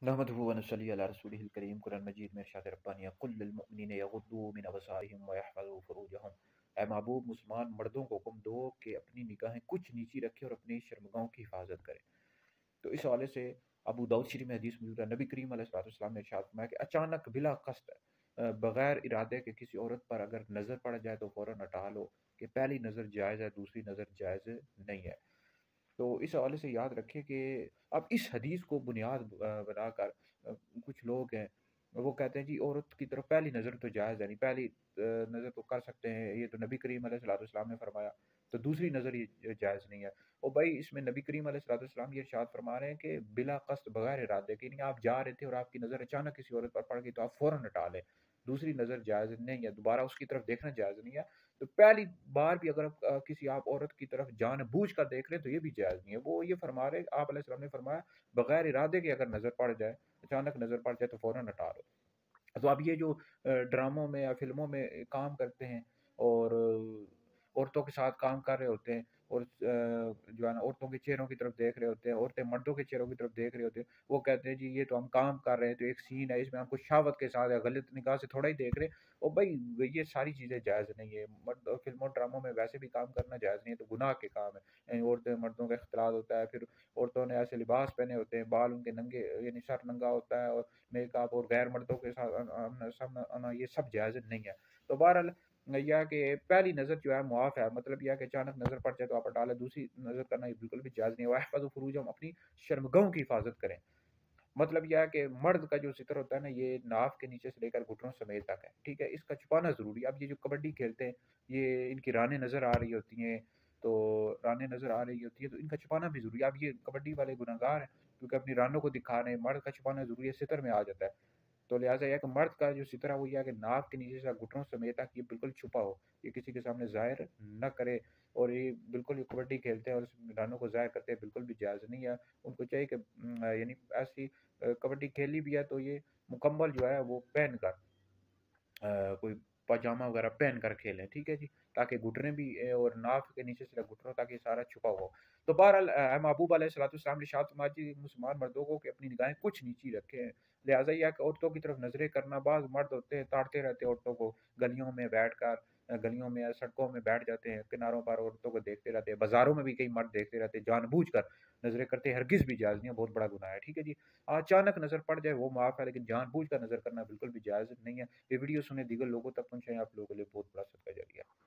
नहमदुहु व नसल्ली अला रसूलिहिल करीम। कुरान मजीद में इरशाद रब्बानी कुल लिल मुमिनीना यगुद्दू मिन अबसारिहिम व यहफ़ज़ू फुरूजहुम। ऐ महबूब मुसलमान मर्दों को हुक्म दो कि अपनी निगाहें कुछ नीची रखें और अपनी शर्मगाहों की हिफाजत करें। तो इस हवाले से अबू दाऊद शरीफ में हदीस मौजूद है, नबी करीम अलैहिस्सलाम ने इरशाद फरमाया कि अचानक बिला कस्त बगैर इरादे के किसी औरत पर अगर नज़र पड़ जाए तो फ़ौरन हटा लो कि पहली नज़र जायज़ है, दूसरी नज़र जायज़ नहीं है। तो इस हवाले से याद रखें कि अब इस हदीस को बुनियाद बनाकर कुछ लोग हैं, वो कहते हैं जी औरत की तरफ पहली नज़र तो जायज़ है नहीं, पहली नज़र तो कर सकते हैं, ये तो नबी करीम अलैहिस्सलाम ने फरमाया, तो दूसरी नज़र ये जायज़ नहीं है। और भाई इसमें नबी करीम अलैहिस्सलाम ये इरशाद फरमा रहे हैं कि बिला कस्त बगैर इरादे के, नहीं आप जा रहे थे और आपकी नज़र अचानक किसी औरत पर पड़ गई तो आप फ़ौरन हटा लें, दूसरी नज़र जायज़ नहीं है, दोबारा उसकी तरफ देखना जायज़ नहीं है। तो पहली बार भी अगर किसी आप औरत की तरफ जानबूझकर देख रहे हैं तो ये भी जायज़ नहीं है। वो ये फरमा रहे, आप अलैहिस्सलाम ने फरमाया बगैर इरादे के अगर नज़र पड़ जाए, अचानक नज़र पड़ जाए तो फ़ौरन हटा लो। तो अब ये जो ड्रामों में या फ़िल्मों में काम करते हैं और औरतों के साथ काम कर रहे होते हैं और जो है ना औरतों के चेहरों की तरफ देख रहे होते हैं, औरतें मर्दों के चेहरों की तरफ देख रहे होते हैं, वो कहते हैं जी ये तो हम काम कर रहे हैं, तो एक सीन है इसमें हम कुछ शहावत के साथ या गलत निगाह से थोड़ा ही देख रहे हैं। और भाई ये सारी चीज़ें जायज़ नहीं है। मर्द फ़िल्मों ड्रामों में वैसे भी काम करना जायज़ नहीं है, तो गुनाह के काम है। औरतें मर्दों का इख्तिलात होता है, फिर औरतों ने ऐसे लिबास पहने होते हैं, बाल उनके नंगे यानी सर नंगा होता है और मेकअप और गैर मर्दों के साथ सब आना ये सब जायज़ नहीं है। तो बहरहाल यह है कि पहली नज़र जो है मुआफ़ है, मतलब यह है कि अचानक नज़र पड़ जाए तो आप हटा लें, दूसरी नज़र करना ये बिल्कुल भी जायज़ नहीं है। वहफ़ज़ू फ़ुरूजहुम, अपनी शर्मगाहों की हिफाजत करें। मतलब यह है कि मर्द का जो सितर होता है ना, ये नाफ के नीचे से लेकर घुटनों समेत तक है, ठीक है? इसका छुपाना ज़रूरी है। अब ये जो कबड्डी खेलते हैं, ये इनकी रानें नज़र आ रही होती हैं, तो रानें नज़र आ रही होती है, तो इनका छुपाना भी ज़रूरी है। अब ये कबड्डी वाले गुनहगार हैं, क्योंकि अपनी रानों को दिखा रहे हैं, मर्द का छुपाना ज़रूरी है, सितर में आ जाता है। तो लिहाज़ा यह है कि मर्द का जो सितरा वो ये है कि नाक के नीचे से घुटनों समेत तक ये बिल्कुल छुपा हो, ये किसी के सामने ज़ाहिर ना करे। और ये बिल्कुल ये कबड्डी खेलते हैं और इस मैदानों को ज़ाहिर करते हैं, बिल्कुल भी जायज़ नहीं है। उनको चाहिए कि यानी ऐसी कबड्डी खेली भी है तो ये मुकम्मल जो है वो पहन कर कोई पजामा वगैरह पहन कर खेलें, ठीक है जी? ताकि घुटने भी और नाक के नीचे से घुटनों तक ये सारा छुपा हुआ हो। तो बहरहाल महबूब अलैहिस्सलाम ने इरशाद फरमाया कि मुसलमान मर्दों को कि अपनी निगाहें कुछ नीची रखें। लिहाज़ा ये है कि औरतों की तरफ नज़रें करना, बाज़ मर्द होते हैं ताड़ते रहते हैं औरतों को, गलियों में बैठकर गलियों में या सड़कों में बैठ जाते हैं, किनारों पर औरतों को देखते रहते हैं, बाज़ारों में भी कई मर्द देखते रहते हैं, जानबूझकर नज़रें करते हैं, हरगिज़ भी जायज़ नहीं है, बहुत बड़ा गुनाह है, ठीक है जी? अचानक नज़र पड़ जाए वो माफ़ है, लेकिन जानबूझकर नज़र करना बिल्कुल भी जायज़ नहीं है। ये वीडियो सुने दीगर लोगों तक पहुँचाएँ, आप लोगों के लिए बहुत बड़ा सदका जारिया है।